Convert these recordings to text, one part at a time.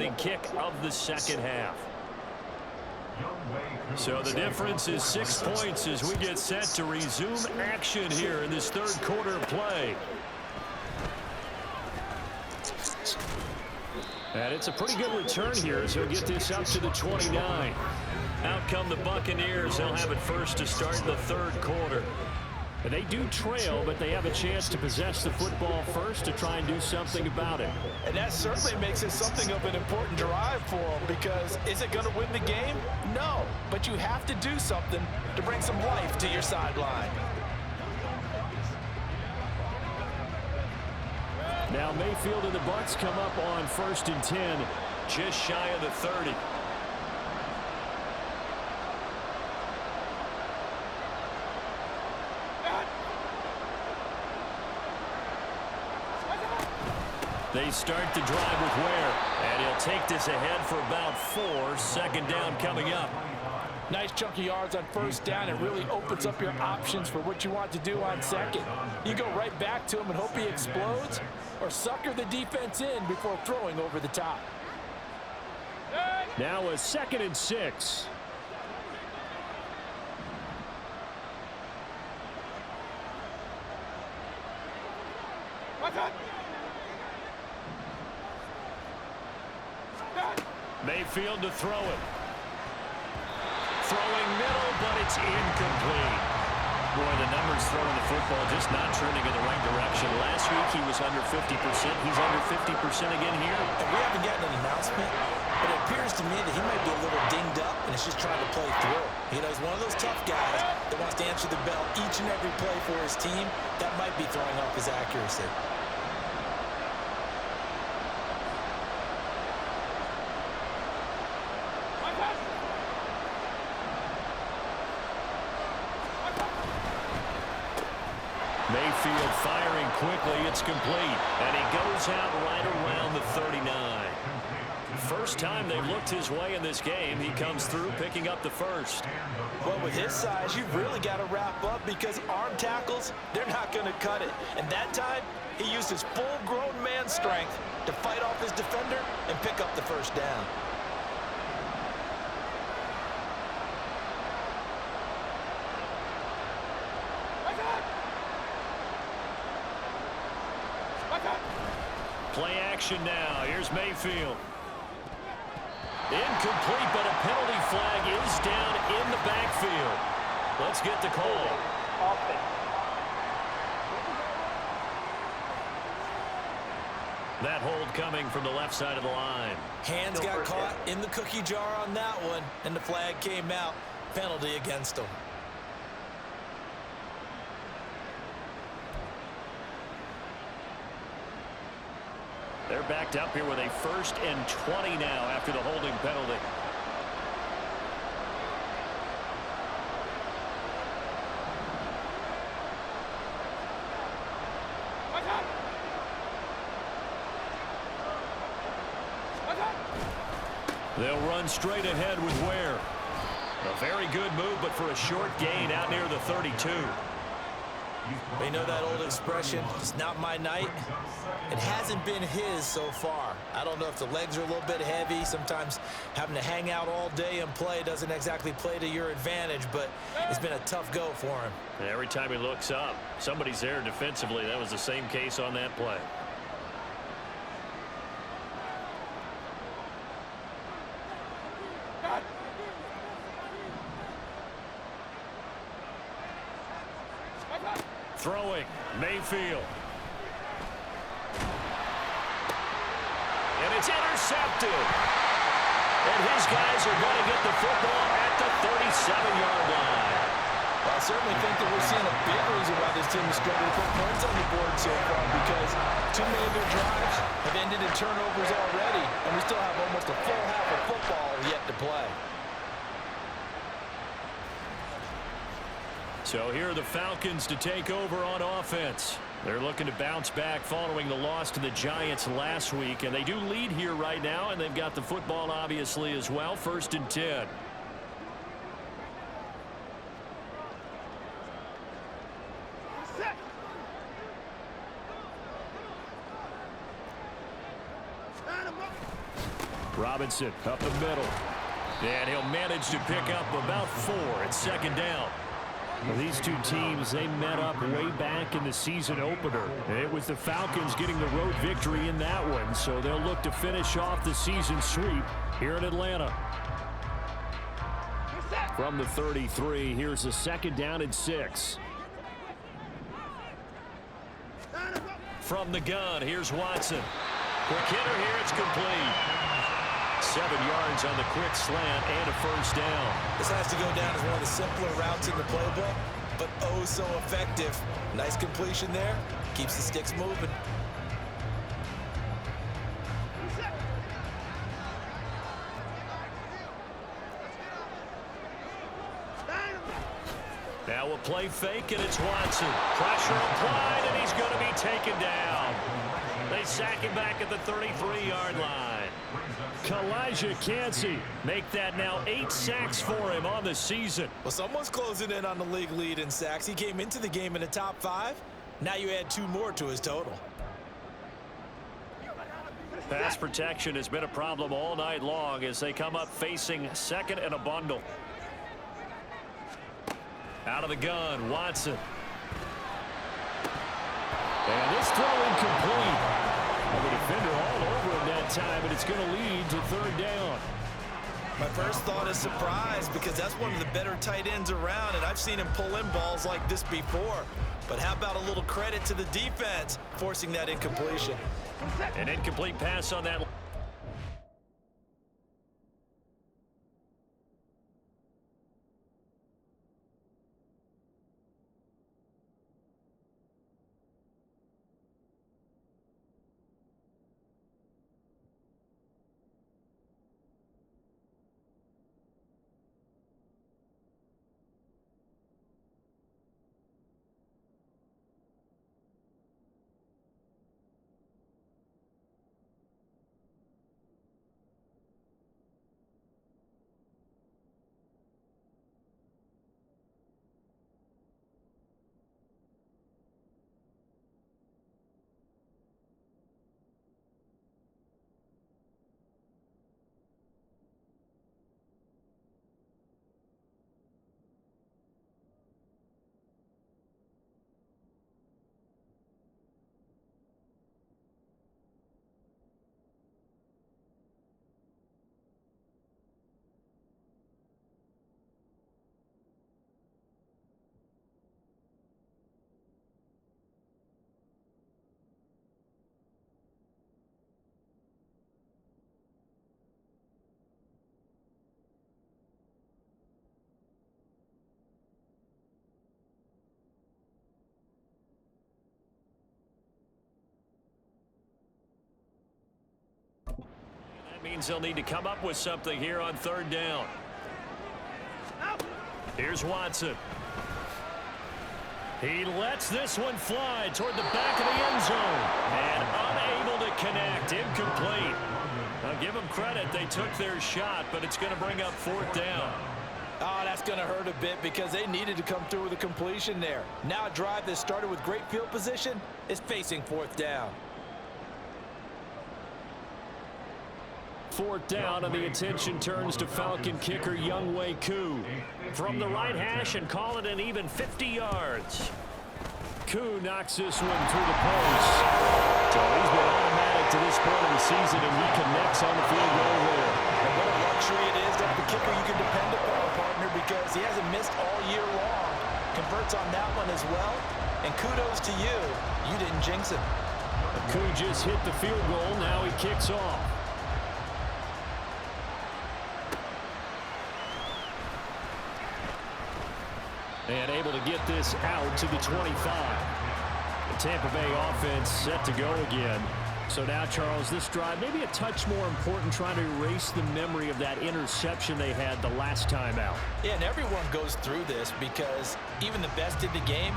opening kick of the second half. So the difference is 6 points as we get set to resume action here in this third quarter of play. And it's a pretty good return here, so get this up to the 29. Out come the Buccaneers. They'll have it first to start the third quarter. And they do trail, but they have a chance to possess the football first to try and do something about it. And that certainly makes it something of an important drive for them, because is it going to win the game? No, but you have to do something to bring some life to your sideline. Now Mayfield and the Bucs come up on 1st and 10, just shy of the 30. They start the drive with Ware, and he'll take this ahead for about 4. Second down coming up. Nice chunky yards on first down. It really opens up your options for what you want to do on second. You go right back to him and hope he explodes, or sucker the defense in before throwing over the top. Now a 2nd and 6. Mayfield to throw it. Throwing middle, but it's incomplete. Boy, the numbers throwing the football just not trending in the right direction. Last week he was under 50%. He's under 50% again here. And we haven't gotten an announcement, but it appears to me that he might be a little dinged up and is just trying to play through. You know, he's one of those tough guys that wants to answer the bell each and every play for his team. That might be throwing off his accuracy. Mayfield firing quickly. It's complete. And he goes out right around the 39. First time they've looked his way in this game. He comes through picking up the first. Well, with his size, you've really got to wrap up, because arm tackles, they're not going to cut it. And that time, he used his full-grown man strength to fight off his defender and pick up the first down. Play action now. Here's Mayfield. Incomplete, but a penalty flag is down in the backfield. Let's get the call. That hold coming from the left side of the line. Hands got caught in the cookie jar on that one, and the flag came out. Penalty against him. They're backed up here with a 1st and 20 now after the holding penalty. They'll run straight ahead with Ware. A very good move, but for a short gain out near the 32. They know that old expression, it's not my night. It hasn't been his so far. I don't know if the legs are a little bit heavy. Sometimes having to hang out all day and play doesn't exactly play to your advantage, but it's been a tough go for him. And every time he looks up, somebody's there defensively. That was the same case on that play. Throwing, Mayfield. And it's intercepted. And his guys are going to get the football at the 37-yard line. Well, I certainly think that we're seeing a big reason why this team is struggling to put points on the board so far, because too many of their drives have ended in turnovers already, and we still have almost a full half of football yet to play. So here are the Falcons to take over on offense. They're looking to bounce back following the loss to the Giants last week, and they do lead here right now, and they've got the football obviously as well. 1st and 10. Robinson up the middle. And he'll manage to pick up about 4 at second down. Well, these two teams, they met up way back in the season opener. It was the Falcons getting the road victory in that one, so they'll look to finish off the season sweep here in Atlanta. From the 33, here's a second down and 6. From the gun, here's Watson. Quick hitter here, it's complete. 7 yards on the quick slant and a first down. This has to go down as one of the simpler routes in the playbook, but oh so effective. Nice completion there. Keeps the sticks moving. Now we'll play fake, and it's Watson. Pressure applied, and he's going to be taken down. They sack him back at the 33-yard line. Kalijah Kancey make that now 8 sacks for him on the season. Well, someone's closing in on the league lead in sacks. He came into the game in the top 5. Now you add 2 more to his total. Pass protection has been a problem all night long as they come up facing second and a bundle. Out of the gun, Watson. And this throw incomplete. The defender all over him that time, and it's going to lead to third down. My first thought is surprise because that's one of the better tight ends around, and I've seen him pull in balls like this before. But how about a little credit to the defense forcing that incompletion? An incomplete pass on that. Means they'll need to come up with something here on third down. Here's Watson. He lets this one fly toward the back of the end zone and unable to connect. Incomplete. I'll give them credit. They took their shot, but it's going to bring up fourth down. Oh, that's going to hurt a bit because they needed to come through with a completion there. Now a drive that started with great field position is facing fourth down. Fourth down, and the attention turns to Falcon kicker Younghoe Koo. From the right hash and call it an even 50 yards. Koo knocks this one through the post. So he's been automatic to this point of the season, and he connects on the field goal there. And what a luxury it is to have a kicker you can depend upon, partner, because he hasn't missed all year long. Converts on that one as well. And kudos to you. You didn't jinx him. Koo just hit the field goal. Now he kicks off. And able to get this out to the 25. The Tampa Bay offense set to go again. So now, Charles, this drive maybe a touch more important, trying to erase the memory of that interception they had the last time out. Yeah, and everyone goes through this because even the best in the game,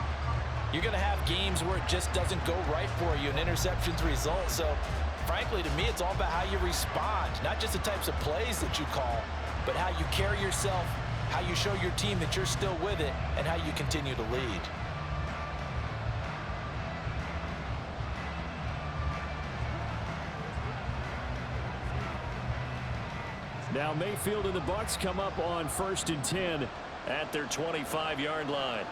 you're going to have games where it just doesn't go right for you, and interceptions result. So, frankly, to me, it's all about how you respond, not just the types of plays that you call, but how you carry yourself, how you show your team that you're still with it, and how you continue to lead. Now Mayfield and the Bucs come up on 1st and 10 at their 25-yard line.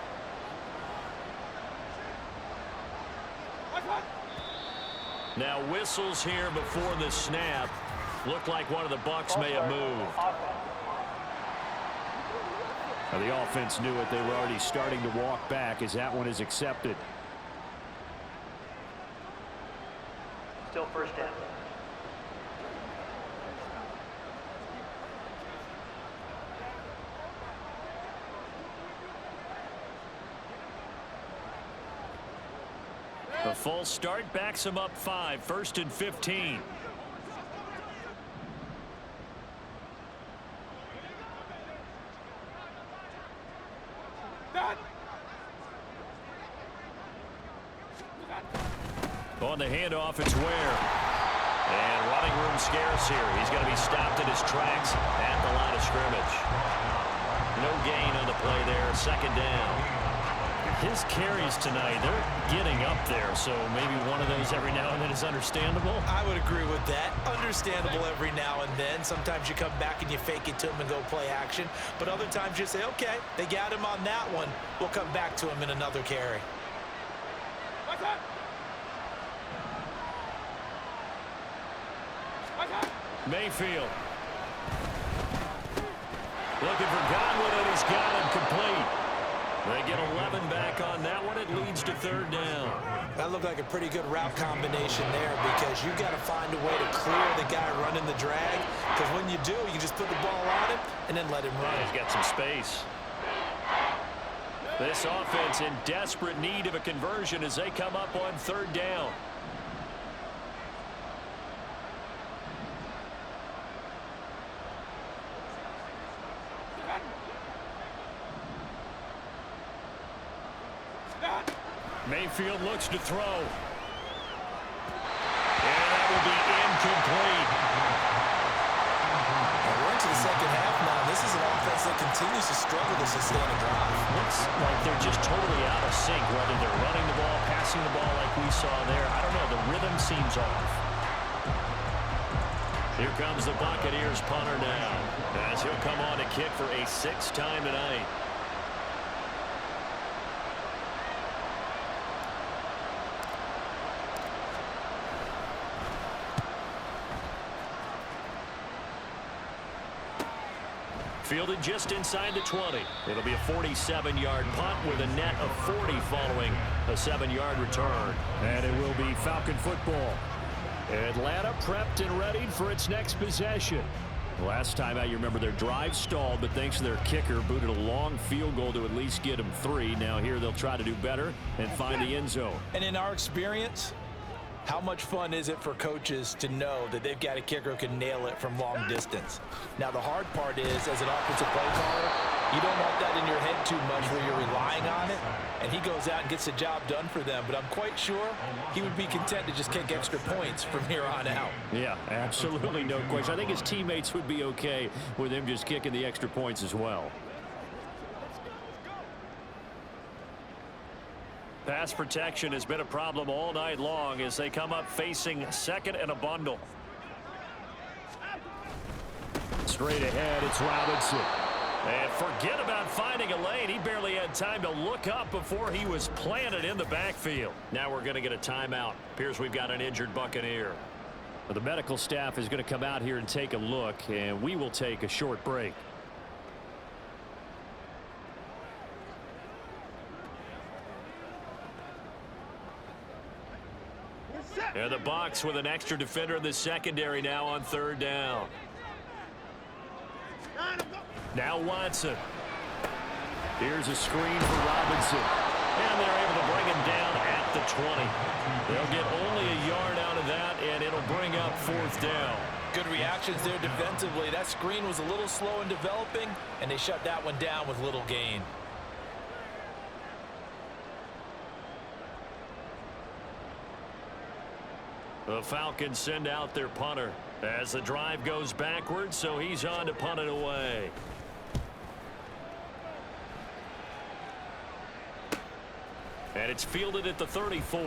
Now whistles here before the snap. Looked like one of the Bucs may have moved. Now the offense knew it. They were already starting to walk back as that one is accepted. Still first down. The false start backs him up 5. 1st and 15. On the handoff, it's Ware. And running room scarce here. He's going to be stopped in his tracks at the line of scrimmage. No gain on the play there. 2nd down. His carries tonight, they're getting up there, so maybe one of those every now and then is understandable. I would agree with that. Understandable every now and then. Sometimes you come back and you fake it to him and go play action. But other times you say, okay, they got him on that one. We'll come back to him in another carry. Mayfield. Looking for Godwin, and he's got him complete. They get 11 back on that one. It leads to 3rd down. That looked like a pretty good route combination there because you got to find a way to clear the guy running the drag. Because when you do, you just put the ball on him and then let him run. He's got some space. This offense in desperate need of a conversion as they come up on 3rd down. Mayfield looks to throw. And that will be incomplete. We're into the 2nd half now. This is an offense that continues to struggle to sustain a drive. Looks like they're just totally out of sync, whether they're running the ball, passing the ball like we saw there. I don't know. The rhythm seems off. Here comes the Buccaneers punter now, as he'll come on to kick for a 6th time tonight. Fielded just inside the 20. It'll be a 47-yard punt with a net of 40 following a 7-yard return. And it will be Falcon football. Atlanta prepped and ready for its next possession. Last time out, you remember their drive stalled, but thanks to their kicker, booted a long field goal to at least get them 3. Now here they'll try to do better and find the end zone. And in our experience, how much fun is it for coaches to know that they've got a kicker who can nail it from long distance? Now, the hard part is, as an offensive play caller, you don't want that in your head too much where you're relying on it, and he goes out and gets the job done for them. But I'm quite sure he would be content to just kick extra points from here on out. Yeah, absolutely no question. I think his teammates would be okay with him just kicking the extra points as well. Pass protection has been a problem all night long as they come up facing 2nd and a bundle. Straight ahead, it's Robinson. And forget about finding a lane. He barely had time to look up before he was planted in the backfield. Now we're going to get a timeout. Appears we've got an injured Buccaneer. The medical staff is going to come out here and take a look, and we will take a short break. And the Bucs with an extra defender in the secondary now on 3rd down. Now Watson. Here's a screen for Robinson. And they're able to bring him down at the 20. They'll get only a yard out of that, and it'll bring up 4th down. Good reactions there defensively. That screen was a little slow in developing, and they shut that one down with little gain. The Falcons send out their punter as the drive goes backwards, so he's on to punt it away. And it's fielded at the 34.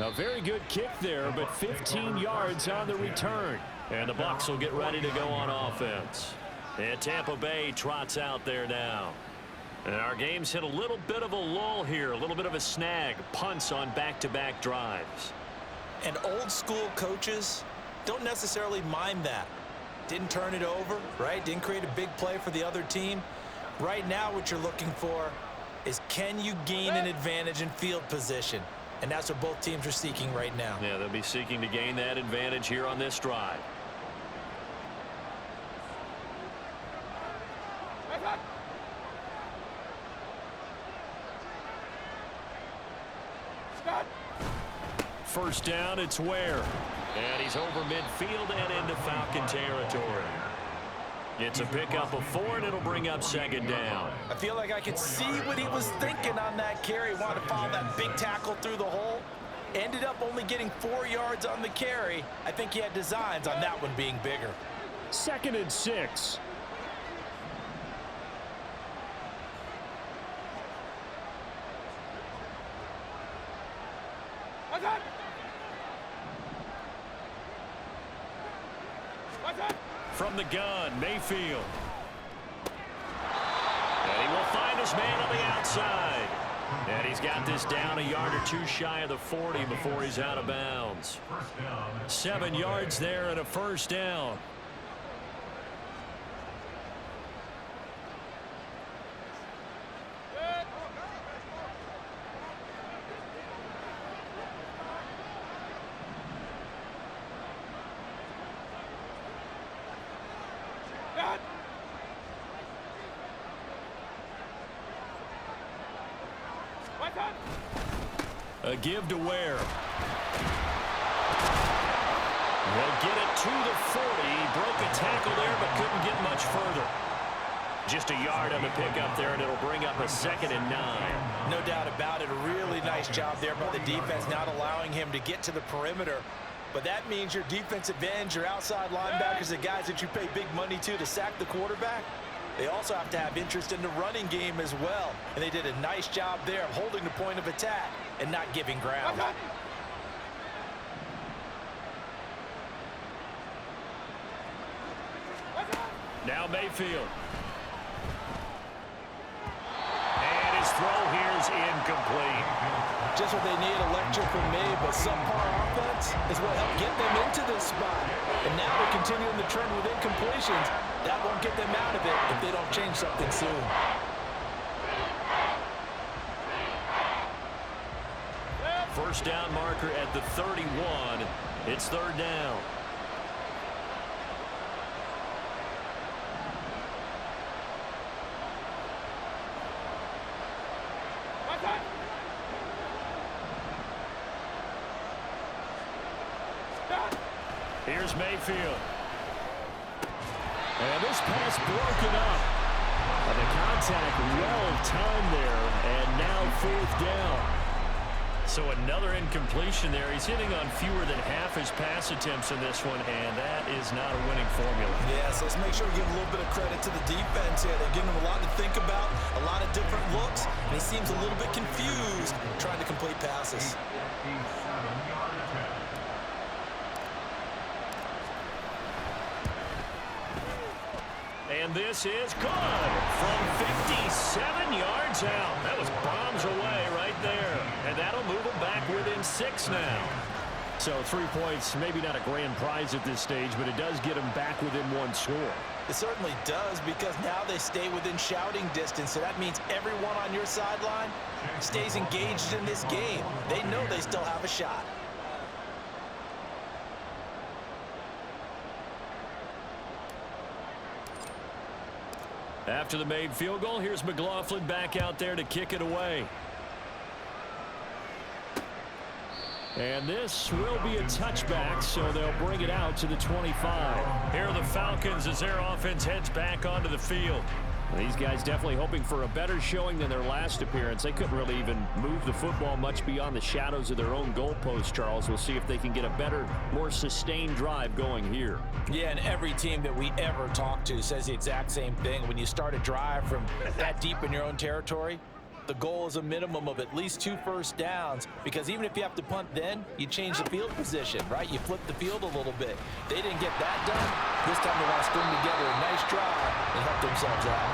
A very good kick there, but 15 yards on the return. And the Bucs will get ready to go on offense. And Tampa Bay trots out there now. And our game's hit a little bit of a lull here, a little bit of a snag. Punts on back-to-back drives. And old school coaches don't necessarily mind that. Didn't turn it over, right? Didn't create a big play for the other team. Right now what you're looking for is, can you gain an advantage in field position? And that's what both teams are seeking right now. Yeah, they'll be seeking to gain that advantage here on this drive. First down, it's Ware. And he's over midfield and into Falcon territory. It's a pickup of 4, and it'll bring up second down. I feel like I could see what he was thinking on that carry. Wanted to follow that big tackle through the hole. Ended up only getting 4 yards on the carry. I think he had designs on that one being bigger. 2nd and 6. From the gun, Mayfield. And he will find his man on the outside. And he's got this down a yard or 2 shy of the 40 before he's out of bounds. 7 yards there and a first down. A give to Ware. He'll get it to the 40. He broke a tackle there, but couldn't get much further. Just a yard on the pickup there, and it'll bring up a 2nd and 9. No doubt about it. A really nice job there by the defense, not allowing him to get to the perimeter. But that means your defensive ends, your outside linebackers, the guys that you pay big money to sack the quarterback, they also have to have interest in the running game as well. And they did a nice job there of holding the point of attack and not giving ground. Now Mayfield. And his throw here is incomplete. Just what they need, a lecture from me, but subpar offense is what helped get them into this spot. And now they're continuing the trend with incompletions. That won't get them out of it if they don't change something soon. First down marker at the 31. It's 3rd down. Here's Mayfield. And this pass broken up. And the contact well timed there. And now 4th down. So another incompletion there. He's hitting on fewer than half his pass attempts in this one, and that is not a winning formula. Yeah, so let's make sure we give a little bit of credit to the defense here. They're giving him a lot to think about, a lot of different looks, and he seems a little bit confused trying to complete passes. And this is good from 57 yards out. That was bombs away right there. And that'll move them back within 6 now. So 3 points, maybe not a grand prize at this stage, but it does get them back within 1 score. It certainly does, because now they stay within shouting distance. So that means everyone on your sideline stays engaged in this game. They know they still have a shot. After the made field goal, here's McLaughlin back out there to kick it away. And this will be a touchback, so they'll bring it out to the 25. Here are the Falcons as their offense heads back onto the field. These guys definitely hoping for a better showing than their last appearance. They couldn't really even move the football much beyond the shadows of their own goalpost, Charles. We'll see if they can get a better, more sustained drive going here. Yeah, and every team that we ever talk to says the exact same thing. When you start a drive from that deep in your own territory, the goal is a minimum of at least 2 first downs, because even if you have to punt then, you change the field position, right? You flip the field a little bit. They didn't get that done. This time they want to string together a nice drive and help themselves out.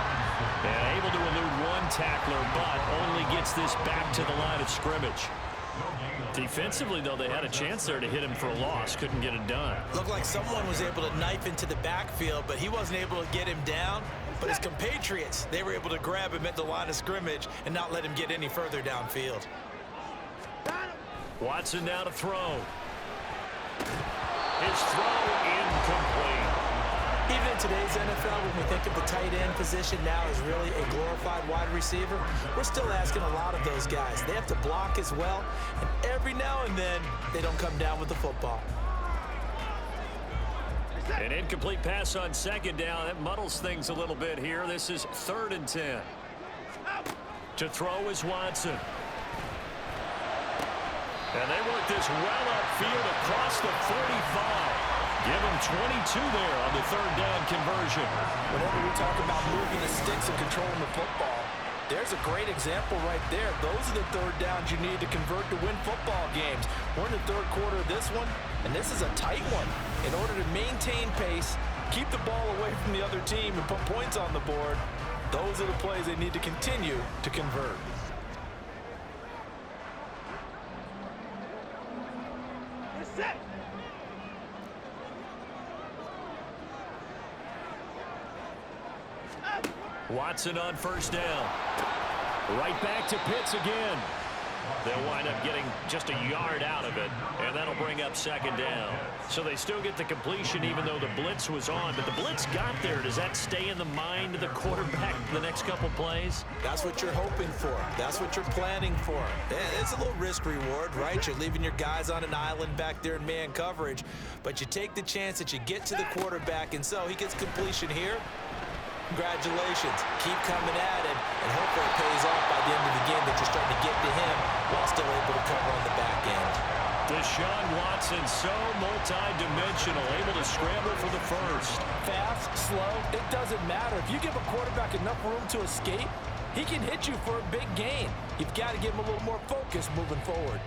And able to elude one tackler, but only gets this back to the line of scrimmage. Defensively, though, they had a chance there to hit him for a loss. Couldn't get it done. Looked like someone was able to knife into the backfield, but he wasn't able to get him down. But his compatriots, they were able to grab him at the line of scrimmage and not let him get any further downfield. Watson now to throw. His throw incomplete. Even in today's NFL, when we think of the tight end position now as really a glorified wide receiver, we're still asking a lot of those guys. They have to block as well, and every now and then, they don't come down with the football. An incomplete pass on second down. That muddles things a little bit here. This is 3rd and 10. To throw is Watson. And they work this well upfield across the 45. Give him 22 there on the 3rd down conversion. Whenever we talk about moving the sticks and controlling the football, there's a great example right there. Those are the 3rd downs you need to convert to win football games. We're in the 3rd quarter of this one, and this is a tight one. In order to maintain pace, keep the ball away from the other team, and put points on the board, those are the plays they need to continue to convert. Watson on 1st down. Right back to Pitts again. They'll wind up getting just a yard out of it, and that'll bring up 2nd down. So they still get the completion even though the blitz was on, but the blitz got there. Does that stay in the mind of the quarterback the next couple plays? That's what you're hoping for. That's what you're planning for. It's a little risk reward, right? You're leaving your guys on an island back there in man coverage, but you take the chance that you get to the quarterback, and so he gets completion here. Congratulations. Keep coming at him, and hopefully it pays off by the end of the game that you're starting to get to him while still able to cover on the back end. Deshaun Watson, so multi-dimensional, able to scramble for the first. Fast, slow, it doesn't matter. If you give a quarterback enough room to escape, he can hit you for a big gain. You've got to give him a little more focus moving forward.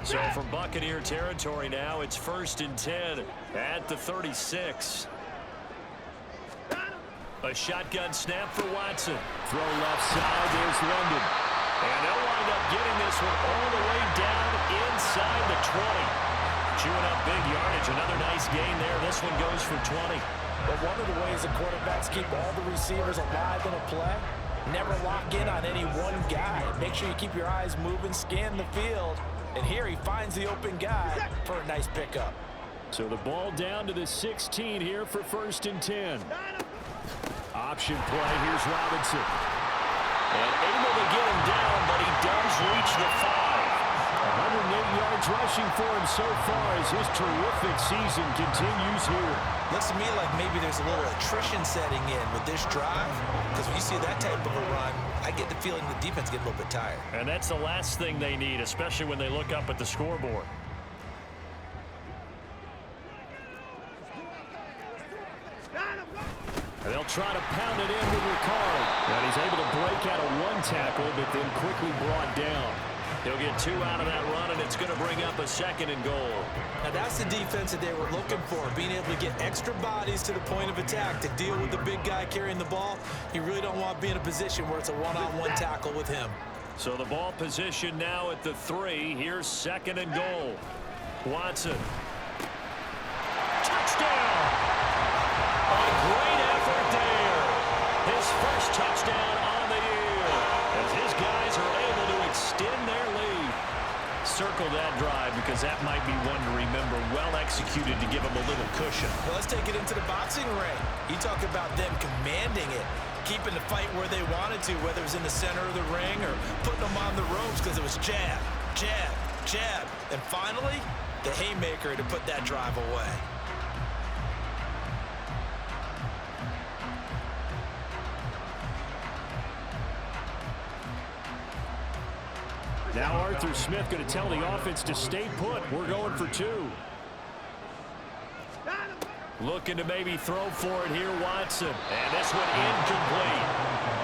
So from Buccaneer territory now, it's 1st and 10 at the 36. A shotgun snap for Watson. Throw left side, there's London. And they'll wind up getting this one all the way down inside the 20. Chewing up big yardage. Another nice gain there. This one goes for 20. But one of the ways the quarterbacks keep all the receivers alive in a play, never lock in on any one guy. Make sure you keep your eyes moving, scan the field. And here he finds the open guy for a nice pickup. So the ball down to the 16 here for 1st and 10. Option play, here's Robinson. And able to get him down, but he does reach the 5. 108 yards rushing for him so far as his terrific season continues here. Looks to me like maybe there's a little attrition setting in with this drive, because when you see that type of a run, I get the feeling the defense get a little bit tired. And that's the last thing they need, especially when they look up at the scoreboard. And they'll try to pound it in with Ricard. And he's able to break out of one tackle, but then quickly brought down. He'll get 2 out of that run, and it's going to bring up a 2nd and goal. Now that's the defense that they were looking for, being able to get extra bodies to the point of attack to deal with the big guy carrying the ball. You really don't want to be in a position where it's a one-on-one tackle with him. So the ball position now at the 3. Here's 2nd and goal. Watson. Touchdown! A great effort there. His first touchdown on the year as his guys are able to extend their lead. Circle that drive because that might be one to remember. Well executed to give them a little cushion. Well, let's take it into the boxing ring. You talk about them commanding it, keeping the fight where they wanted to, whether it was in the center of the ring or putting them on the ropes because it was jab, jab, jab. And finally, the haymaker to put that drive away. Now Arthur Smith going to tell the offense to stay put. We're going for 2. Looking to maybe throw for it here, Watson. And this one incomplete.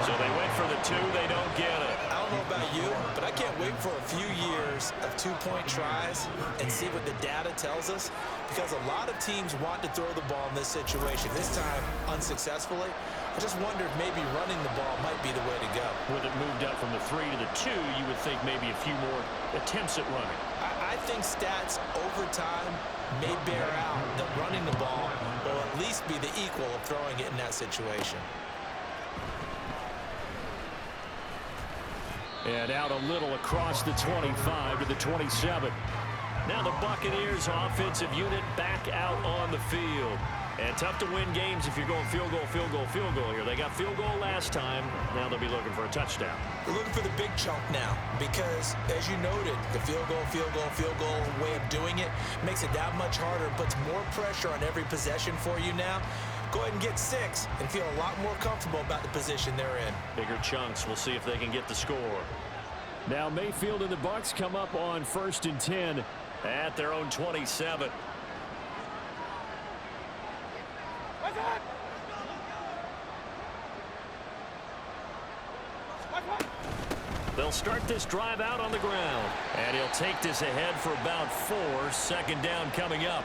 So they went for the 2. They don't get it. I don't know about you, but I can't wait for a few years of 2-point tries and see what the data tells us, because a lot of teams want to throw the ball in this situation. This time, unsuccessfully. I just wonder if maybe running the ball might be the way to go. With it moved up from the 3 to the 2, you would think maybe a few more attempts at running. I think stats over time may bear out that running the ball will at least be the equal of throwing it in that situation. And out a little across the 25 to the 27. Now the Buccaneers offensive unit back out on the field. And tough to win games if you're going field goal, field goal, field goal here. They got field goal last time. Now they'll be looking for a touchdown. They're looking for the big chunk now because, as you noted, the field goal, field goal, field goal way of doing it makes it that much harder and puts more pressure on every possession for you now. Go ahead and get 6 and feel a lot more comfortable about the position they're in. Bigger chunks. We'll see if they can get the score. Now Mayfield and the Bucs come up on 1st and 10 at their own 27. They'll start this drive out on the ground. And he'll take this ahead for about 4. 2nd down coming up.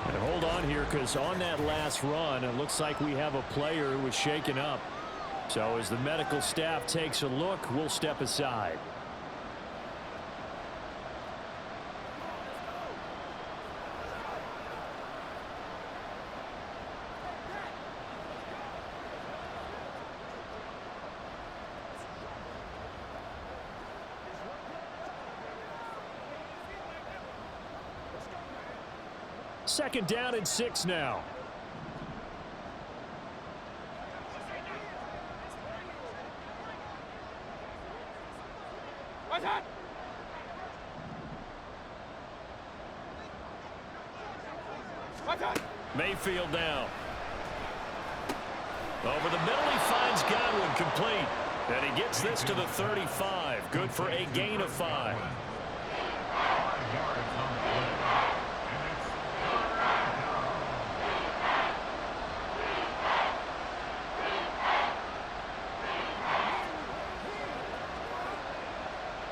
And hold on here, because on that last run, it looks like we have a player who was shaken up. So as the medical staff takes a look, we'll step aside. Second down and 6 now. Mayfield down. Over the middle, he finds Godwin, complete. And he gets this to the 35. Good for a gain of 5.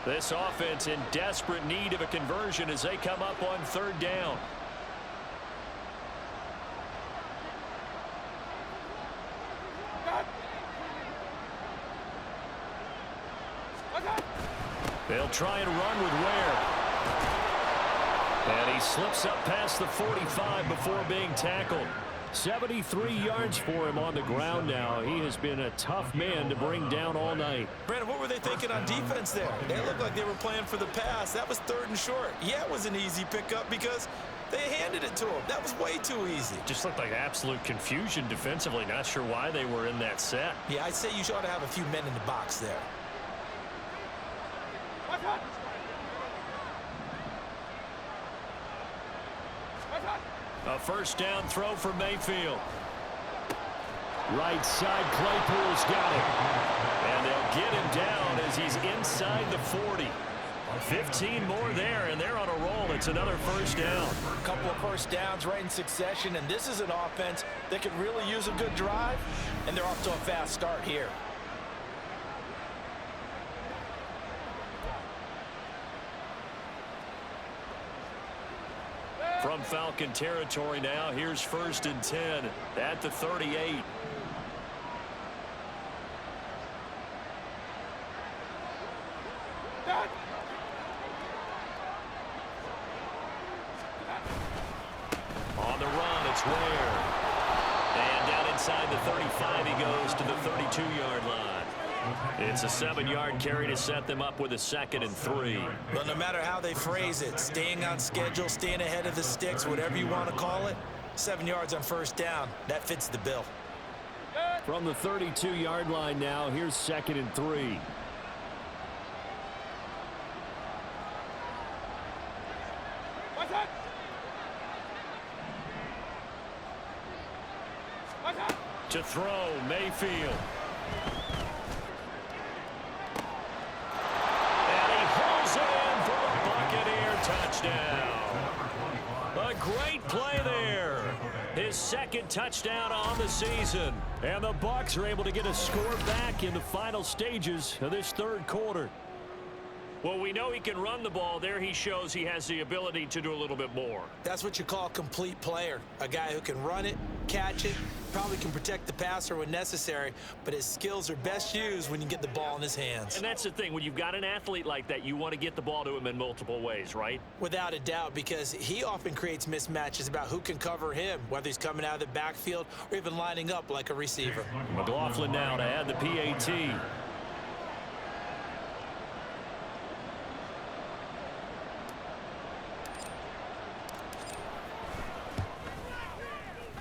This offense in desperate need of a conversion as they come up on 3rd down. They'll try and run with Ware. And he slips up past the 45 before being tackled. 73 yards for him on the ground now. He has been a tough man to bring down all night. Brandon, what were they thinking on defense there? They looked like they were playing for the pass. That was 3rd and short. Yeah, it was an easy pickup because they handed it to him. That was way too easy. Just looked like absolute confusion defensively. Not sure why they were in that set. Yeah, I'd say you ought to have a few men in the box there. A 1st down throw for Mayfield. Right side, Claypool's got it. And they'll get him down as he's inside the 40. 15 more there, and they're on a roll. It's another 1st down. A couple of 1st downs right in succession, and this is an offense that could really use a good drive, and they're off to a fast start here. From Falcon territory now, here's 1st and 10 at the 38. On the run, it's Ware. And down inside the 35, he goes to the 32-yard line. It's a 7-yard carry to set them up with a 2nd and 3. But no matter how they phrase it, staying on schedule, staying ahead of the sticks, whatever you want to call it, 7 yards on 1st down, that fits the bill. From the 32-yard line now, here's 2nd and 3. To throw, Mayfield. And he holds it in for a Buccaneer touchdown. A Great play there. His second touchdown on the season. And the Bucs are able to get a score back in the final stages of this third quarter. Well, we know he can run the ball. There he shows he has the ability to do a little bit more. That's what you call a complete player. A guy who can run it, catch it, probably can protect the passer when necessary, but his skills are best used when you get the ball in his hands. And that's the thing. When you've got an athlete like that, you want to get the ball to him in multiple ways, right? Without a doubt, because he often creates mismatches about who can cover him, whether he's coming out of the backfield or even lining up like a receiver. McLaughlin now to add the PAT.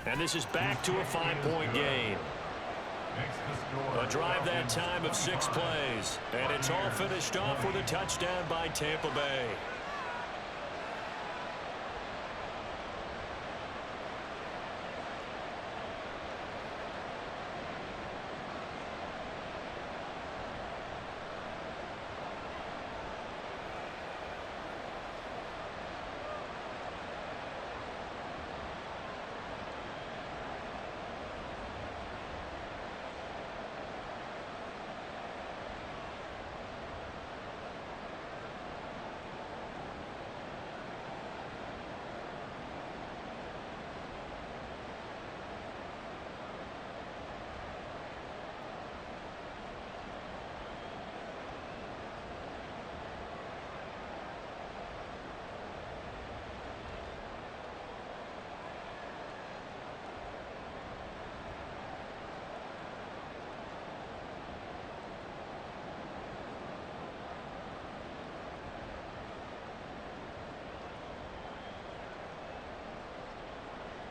And this is back to a 5-point game. A drive that time of 6 plays. And it's all finished off with a touchdown by Tampa Bay.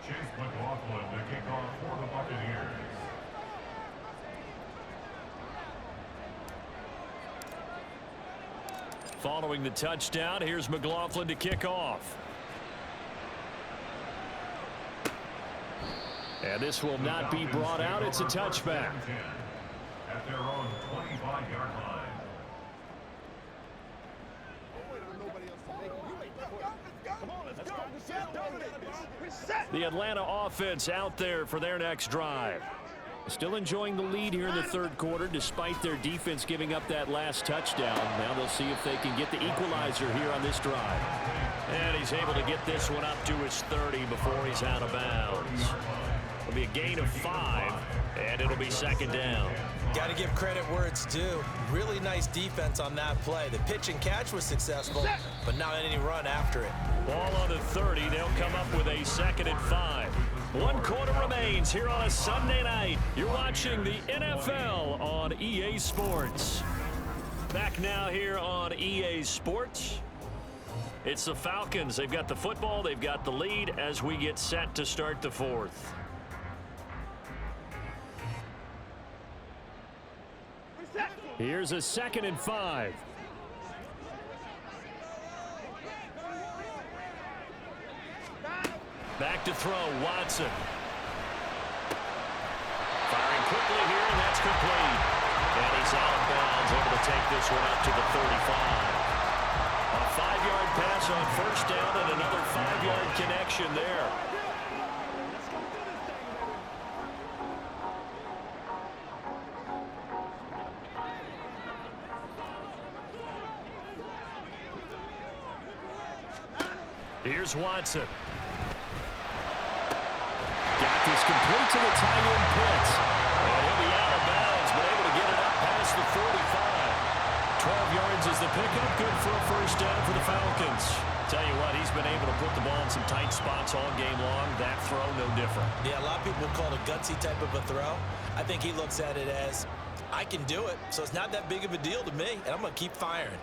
Chase McLaughlin to kick off for the Buccaneers. Following the touchdown, here's McLaughlin to kick off. And this will not be brought out. It's a touchback. At their own 25-yard line. The Atlanta offense out there for their next drive. Still enjoying the lead here in the third quarter despite their defense giving up that last touchdown. Now they'll see if they can get the equalizer here on this drive. And he's able to get this one up to his 30 before he's out of bounds. It'll be a gain of 5, and it'll be second down. Got to give credit where it's due. Really nice defense on that play. The pitch and catch was successful, but not any run after it. Ball on the 30. They'll come up with a 2nd and 5. 1 quarter remains here on a Sunday night. You're watching the NFL on EA Sports. Back now here on EA Sports. It's the Falcons. They've got the football. They've got the lead as we get set to start the 4th. Here's a 2nd and 5. Back to throw, Watson. Firing quickly here, and that's complete. And he's out of bounds, able to take this one up to the 35. A 5-yard pass on first down and another 5-yard connection there. Here's Watson. Got this complete to the tight end Pitts. And he'll be out of bounds, but able to get it up past the 45. 12 yards is the pickup. Good for a first down for the Falcons. Tell you what, he's been able to put the ball in some tight spots all game long. That throw, no different. Yeah, a lot of people would call it a gutsy type of a throw. I think he looks at it as, I can do it, so it's not that big of a deal to me, and I'm going to keep firing.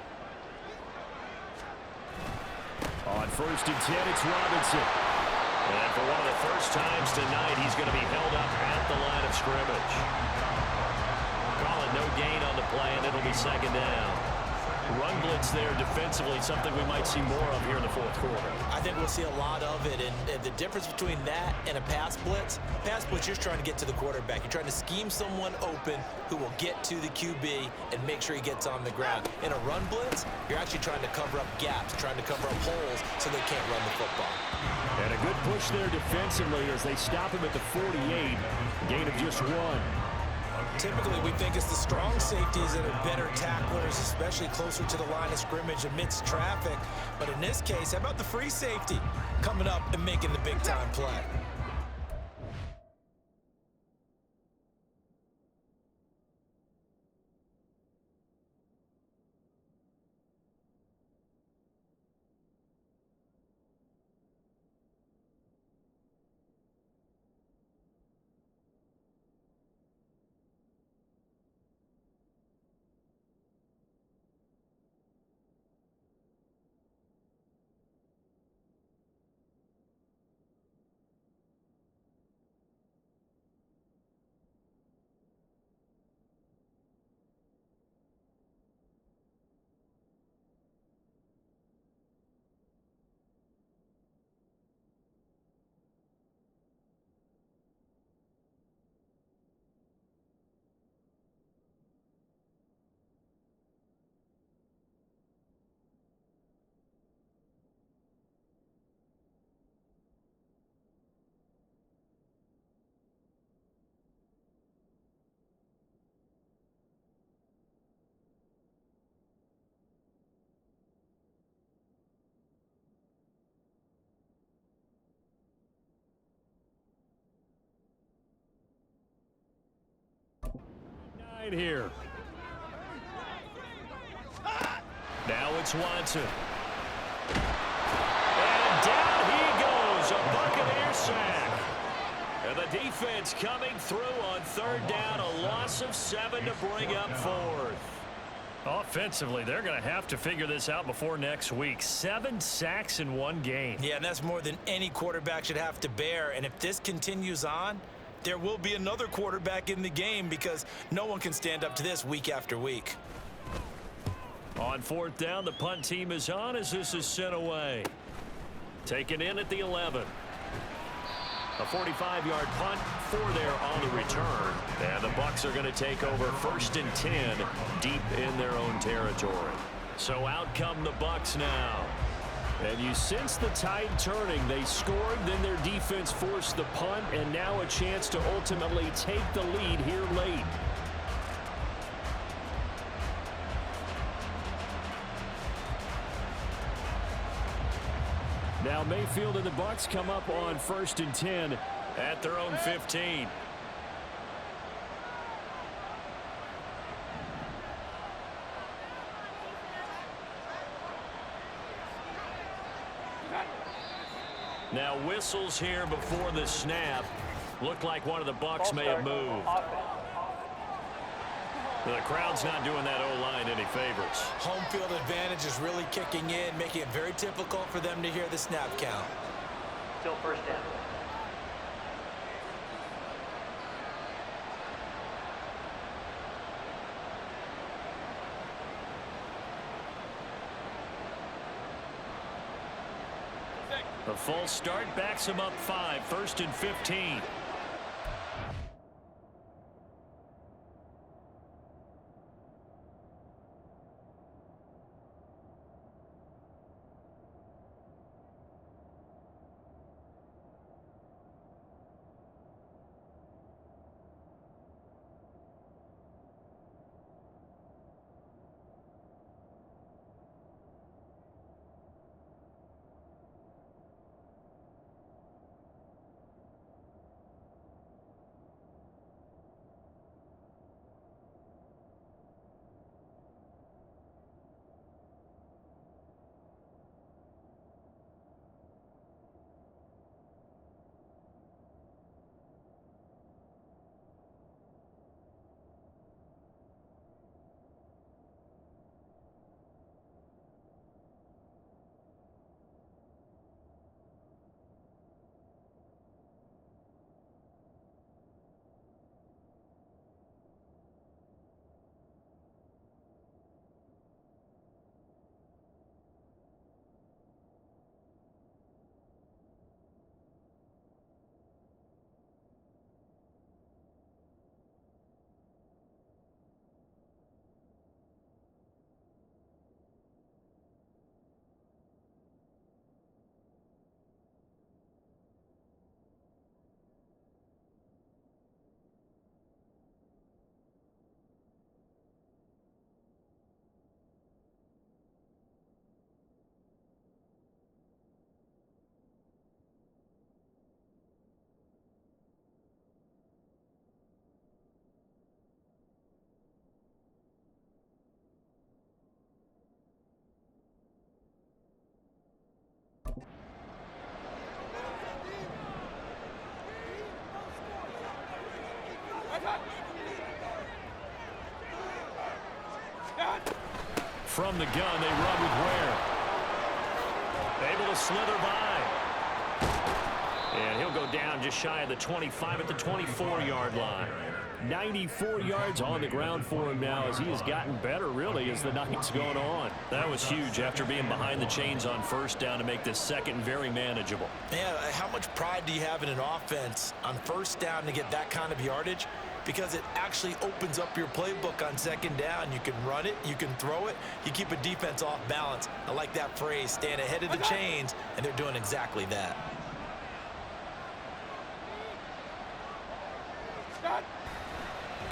On 1st and 10, it's Robinson. And for one of the first times tonight, he's going to be held up at the line of scrimmage. Call it no gain on the play, and it'll be second down. Run blitz there defensively, something we might see more of here in the 4th quarter. I think we'll see a lot of it, and the difference between that and a pass blitz, you're trying to get to the quarterback. You're trying to scheme someone open who will get to the QB and make sure he gets on the ground. In a run blitz, you're actually trying to cover up gaps, trying to cover up holes so they can't run the football. And a good push there defensively as they stop him at the 48. Gain of just 1. Typically, we think it's the strong safeties that are better tacklers, especially closer to the line of scrimmage amidst traffic. But in this case, how about the free safety coming up and making the big-time play? Here. Now it's Watson. And down he goes. A Buccaneer sack. And the defense coming through on 3rd down. A loss of 7 to bring up 4th. Offensively, they're going to have to figure this out before next week. 7 sacks in 1 game. Yeah, and that's more than any quarterback should have to bear. And if this continues on, there will be another quarterback in the game because no one can stand up to this week after week. On 4th down, the punt team is on as this is sent away. Taken in at the 11. A 45-yard punt for there on the return. And the Bucs are going to take over 1st and 10 deep in their own territory. So out come the Bucs now. And you sense the tide turning. They scored, then their defense forced the punt, and now a chance to ultimately take the lead here late. Now Mayfield and the Bucs come up on 1st and 10 at their own 15. Now whistles here before the snap. Looked like one of the Bucs may have moved. The crowd's not doing that O-line any favors. Home field advantage is really kicking in, making it very difficult for them to hear the snap count. Still 1st down. A false start backs him up 5. 1st and 15. from the gun. They run with Ware. Able to slither by. And he'll go down just shy of the 25 at the 24-yard line. 94 yards on the ground for him now as he has gotten better, really, as the night's going on. That was huge after being behind the chains on first down to make this second very manageable. Yeah, how much pride do you have in an offense on first down to get that kind of yardage? Because it actually opens up your playbook on second down. You can run it, you can throw it, you keep a defense off balance. I like that phrase, staying ahead of the chains, and they're doing exactly that.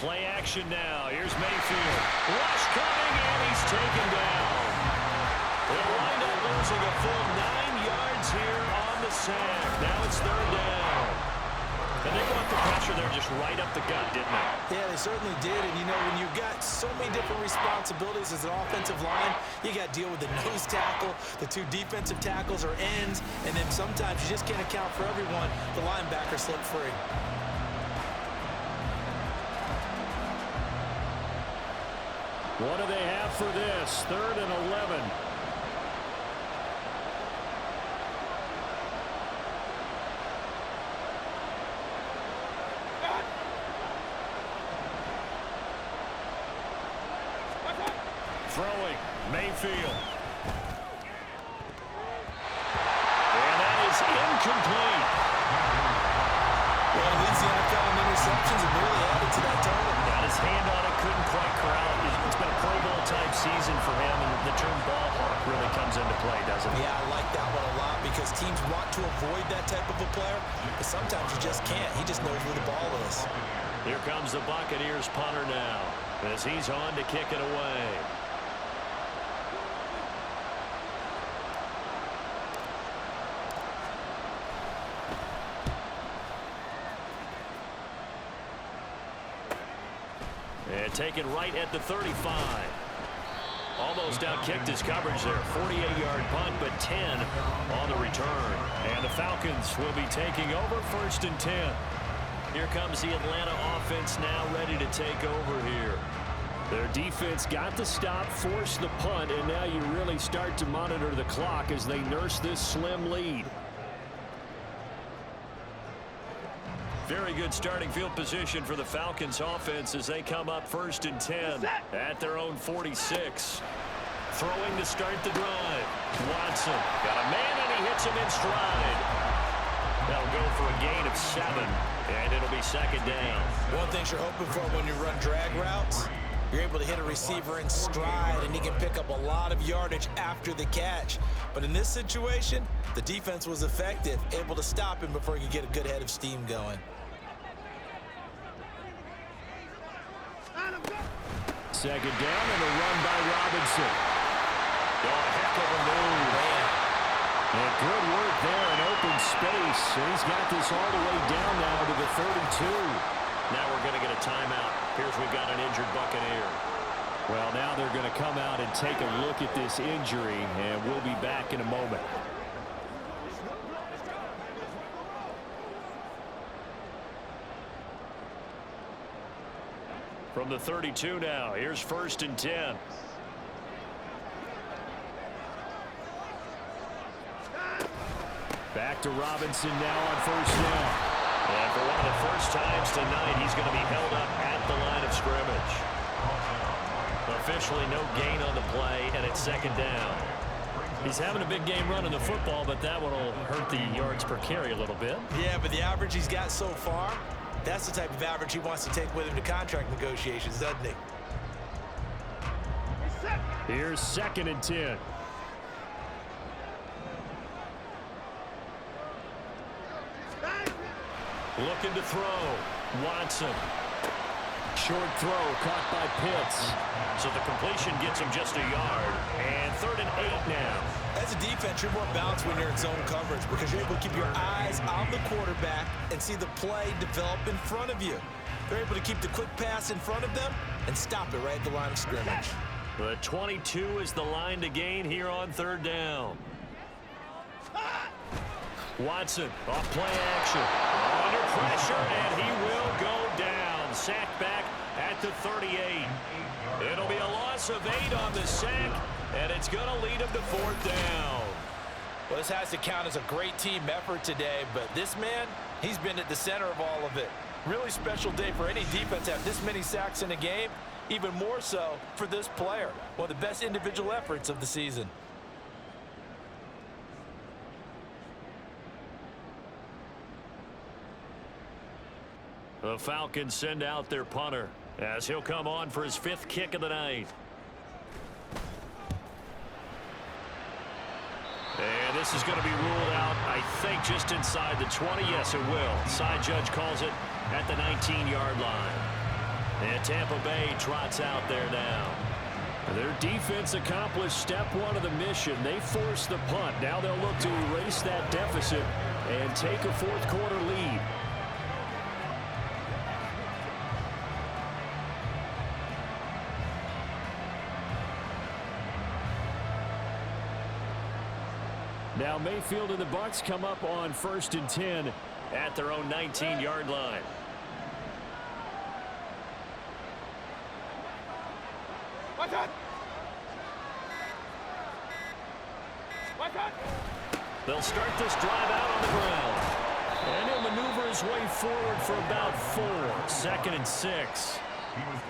Play action now. Here's Mayfield. Rush coming, and he's taken down. They'll wind up losing a full 9 yards here on the sack. Now it's third down. And they brought the pressure there just right up the gut, didn't they? Yeah, they certainly did. And, you know, when you've got so many different responsibilities as an offensive line, you got to deal with the nose tackle, the 2 defensive tackles or ends, and then sometimes you just can't account for everyone. The linebacker slipped free. What do they have for this? 3rd and 11. Throwing, Mayfield. And that is incomplete. Well, he leads the NFL in interceptions and really added to that total. Got his hand on it, couldn't quite corral it. It's been a Pro Bowl-type season for him, and the term ballpark really comes into play, doesn't it? Yeah, I like that one a lot because teams want to avoid that type of a player, but sometimes you just can't. He just knows where the ball is. Here comes the Buccaneers punter now as he's on to kick it away. And taken right at the 35. Almost outkicked his coverage there. 48-yard punt, but 10 on the return. And the Falcons will be taking over 1st and 10. Here comes the Atlanta offense now ready to take over here. Their defense got the stop, forced the punt, and now you really start to monitor the clock as they nurse this slim lead. Very good starting field position for the Falcons offense as they come up 1st and 10 at their own 46. Throwing to start the drive. Watson got a man and he hits him in stride. That'll go for a gain of 7, and it'll be 2nd down. One thing you're hoping for when you run drag routes, you're able to hit a receiver in stride, and he can pick up a lot of yardage after the catch. But in this situation, the defense was effective, able to stop him before he could get a good head of steam going. Second down and a run by Robinson. Oh, a heck of a move. And good work there in open space. And he's got this all the way down now to the 32. Now we're going to get a timeout. Here's we've got an injured Buccaneer. Well, now they're going to come out and take a look at this injury, and we'll be back in a moment. From the 32 now, here's 1st and 10. Back to Robinson now on 1st down. And for one of the first times tonight, he's going to be held up at the line of scrimmage. Officially no gain on the play, and it's 2nd down. He's having a big game running the football, but that one will hurt the yards per carry a little bit. Yeah, but the average he's got so far, that's the type of average he wants to take with him to contract negotiations, doesn't he? Here's 2nd and 10. Looking to throw. Watson. Short throw caught by Pitts. So the completion gets him just a yard. And 3rd and 8 now. As a defense, you're more balanced when you're in zone coverage because you're able to keep your eyes on the quarterback and see the play develop in front of you. They're able to keep the quick pass in front of them and stop it right at the line of scrimmage. The 22 is the line to gain here on 3rd down. Watson off play action. Under pressure, and he will go down. Sacked back at the 38. It'll be a loss of 8 on the sack, and it's going to lead them to 4th down. Well, this has to count as a great team effort today, but this man, he's been at the center of all of it. Really special day for any defense to have this many sacks in a game, even more so for this player. One of the best individual efforts of the season. The Falcons send out their punter as he'll come on for his 5th kick of the night. And this is going to be ruled out, I think, just inside the 20. Yes, it will. Side judge calls it at the 19-yard line. And Tampa Bay trots out there now. Their defense accomplished step 1 of the mission. They forced the punt. Now they'll look to erase that deficit and take a 4th quarter lead. Now Mayfield and the Bucs come up on 1st and 10 at their own 19-yard line. They'll start this drive out on the ground. And he'll maneuver his way forward for about 4. 2nd and 6.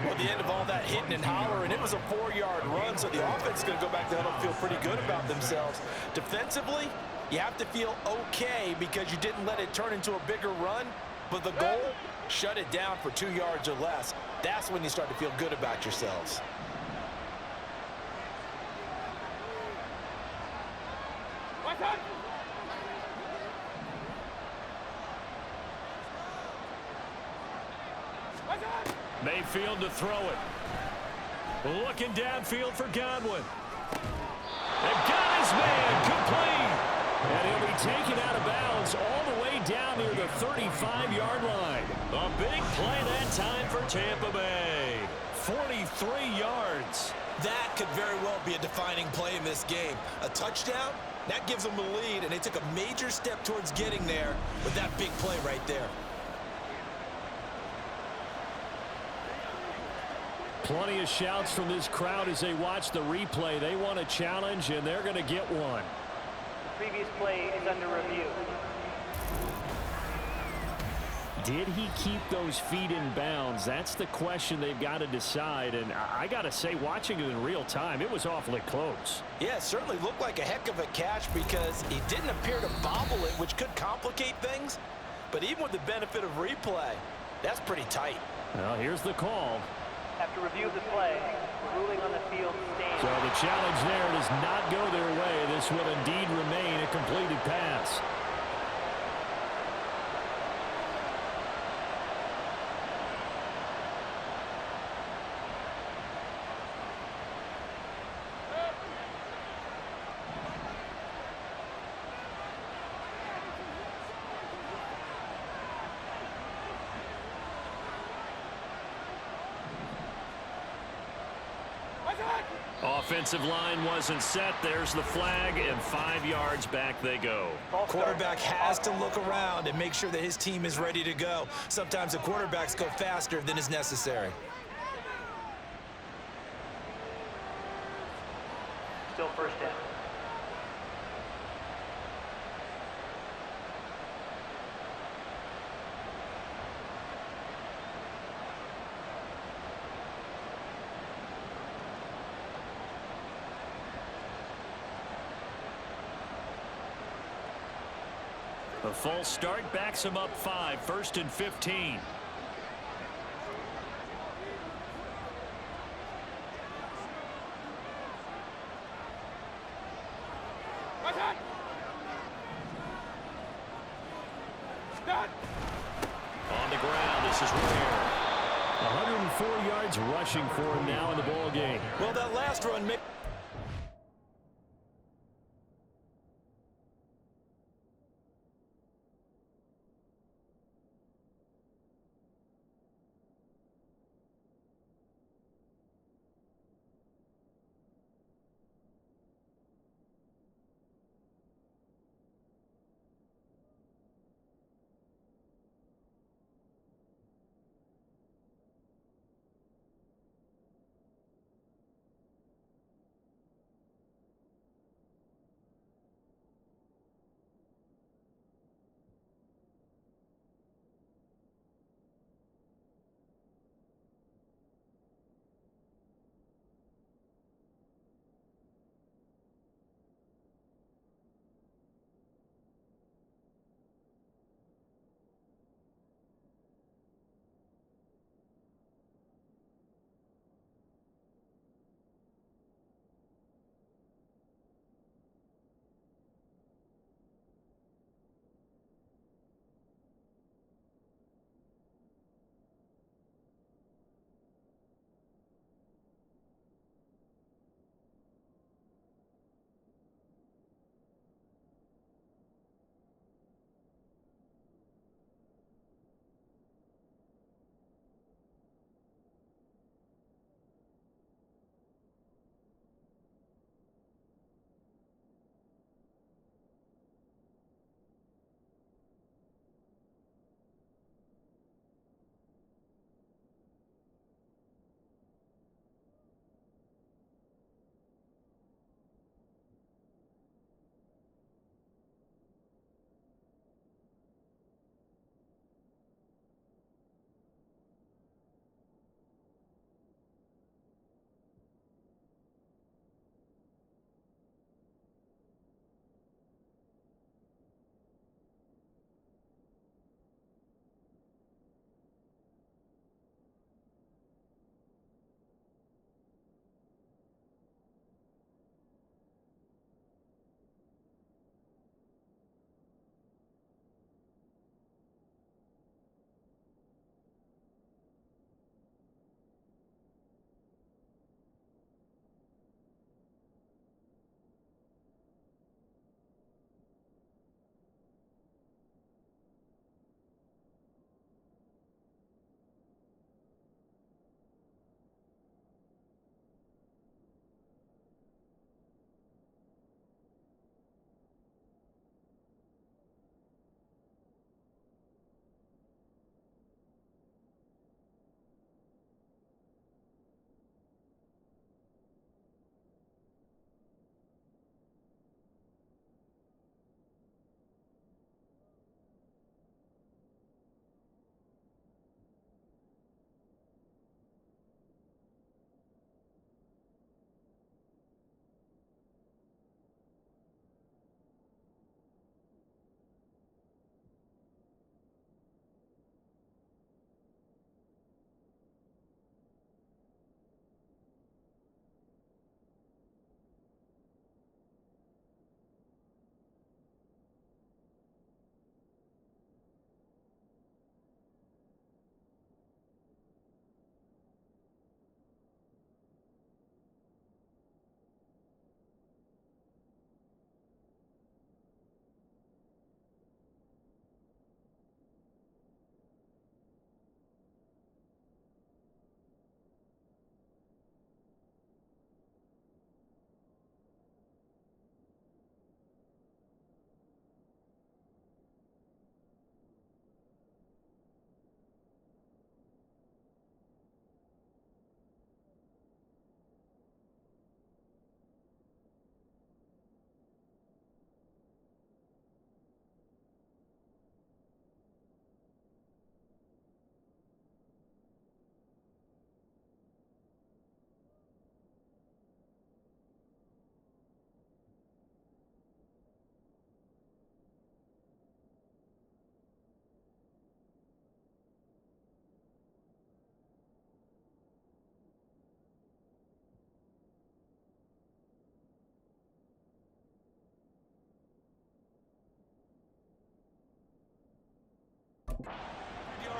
Well, the end of all that hitting and hollering, it was a 4-yard run, so the offense is going to go back to huddle and feel pretty good about themselves. Defensively, you have to feel okay because you didn't let it turn into a bigger run, but the goal, shut it down for 2 yards or less. That's when you start to feel good about yourselves. Mayfield to throw it. Looking downfield for Godwin. And got his man complete. And he'll be taken out of bounds all the way down near the 35-yard line. A big play that time for Tampa Bay. 43 yards. That could very well be a defining play in this game. A touchdown, that gives them the lead, and they took a major step towards getting there with that big play right there. Plenty of shouts from this crowd as they watch the replay. They want a challenge, and they're going to get one. The previous play is under review. Did he keep those feet in bounds? That's the question they've got to decide. And I got to say, watching it in real time, it was awfully close. Yeah, it certainly looked like a heck of a catch because he didn't appear to bobble it, which could complicate things. But even with the benefit of replay, that's pretty tight. Well, here's the call. After review of the play, the ruling on the field stands. So the challenge there does not go their way. This will indeed remain a completed pass. Offensive line wasn't set. There's the flag, and 5 yards back they go. Quarterback has to look around and make sure that his team is ready to go. Sometimes the quarterbacks go faster than is necessary. Still 1st down. A false start backs him up 5. 1st and 15. On the ground, this is rare. 104 yards rushing for him now in the ball game. Well, that last run made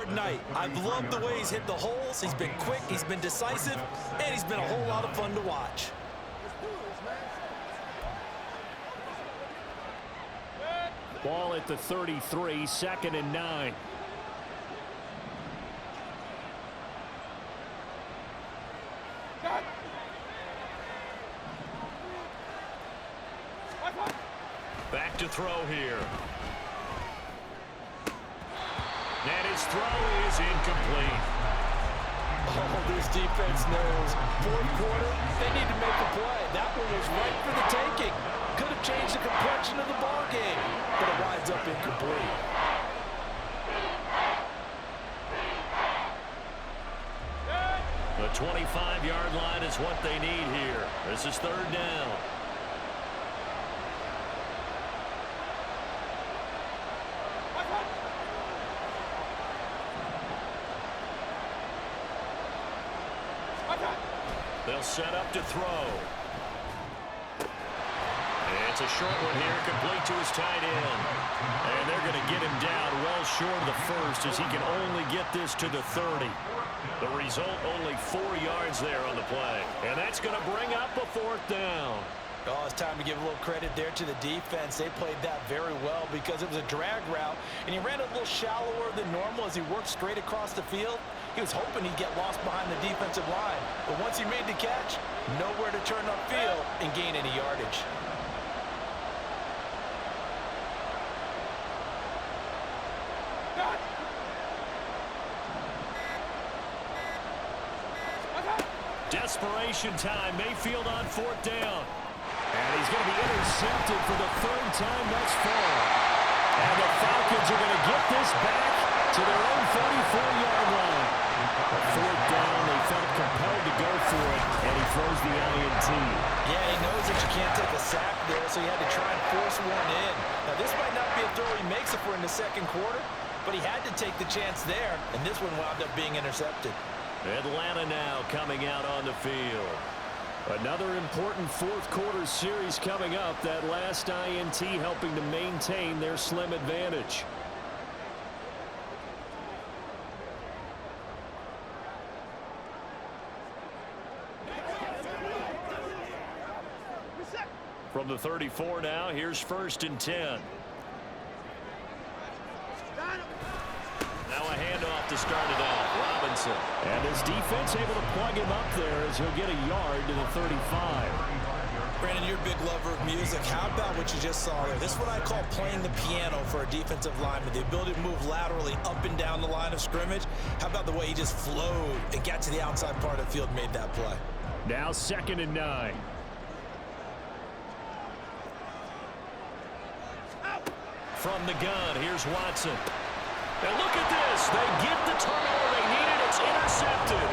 hard night. I've loved the way he's hit the holes. He's been quick, he's been decisive, and he's been a whole lot of fun to watch. Ball at the 33, 2nd and 9. Back to throw here. And his throw is incomplete. Oh, this defense knows. Fourth quarter, they need to make a play. That one was right for the taking. Could have changed the complexion of the ball game, but it winds up incomplete. The 25-yard line is what they need here. This is 3rd down. They'll set up to throw. It's a short one here, complete to his tight end. And they're going to get him down well short of the first as he can only get this to the 30. The result, only 4 yards there on the play. And that's going to bring up a 4th down. Oh, it's time to give a little credit there to the defense. They played that very well because it was a drag route, and he ran a little shallower than normal as he worked straight across the field. He was hoping he'd get lost behind the defensive line, but once he made the catch, nowhere to turn upfield and gain any yardage. Desperation time. Mayfield on 4th down. And he's going to be intercepted for the 3rd time thus far. And the Falcons are going to get this back to their own 44-yard line. 4th down, they felt compelled to go for it, and he throws the INT. Yeah, he knows that you can't take a sack there, so he had to try and force one in. Now, this might not be a throw he makes if we're in the 2nd quarter, but he had to take the chance there, and this one wound up being intercepted. Atlanta now coming out on the field. Another important 4th quarter series coming up. That last INT helping to maintain their slim advantage. From the 34 now, here's 1st and 10. Now a handoff to start it out. Robinson. And his defense able to plug him up there as he'll get a yard to the 35. Brandon, you're a big lover of music. How about what you just saw there? This is what I call playing the piano for a defensive lineman. The ability to move laterally up and down the line of scrimmage. How about the way he just flowed and got to the outside part of the field and made that play? Now 2nd and 9. From the gun, here's Watson. And look at this. They get the turnover they needed. It's intercepted.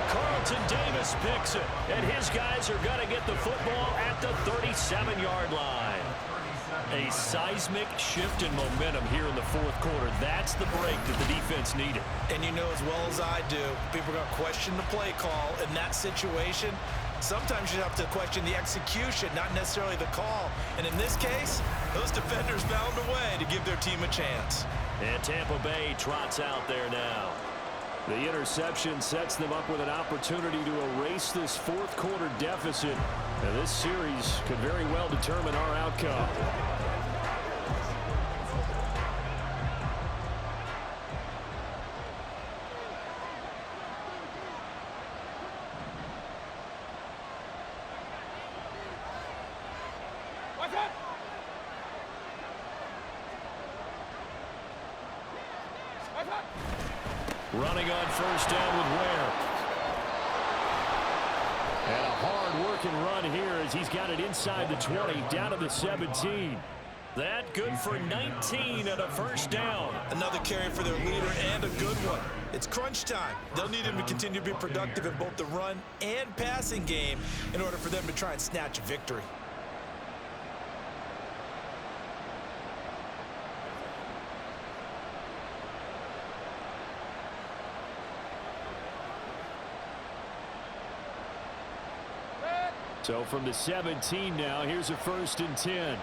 Carlton Davis picks it. And his guys are going to get the football at the 37-yard line. A seismic shift in momentum here in the 4th quarter. That's the break that the defense needed. And you know as well as I do, people are going to question the play call in that situation. Sometimes you have to question the execution, not necessarily the call. And in this case, those defenders found a way to give their team a chance. And Tampa Bay trots out there now. The interception sets them up with an opportunity to erase this 4th quarter deficit. And this series could very well determine our outcome. Running on 1st down with Ware. And a hard-working run here as he's got it inside the 20, down to the 17. That good for 19 and a 1st down. Another carry for their leader and a good one. It's crunch time. They'll need him to continue to be productive in both the run and passing game in order for them to try and snatch a victory. So from the 17 now, here's a 1st and 10.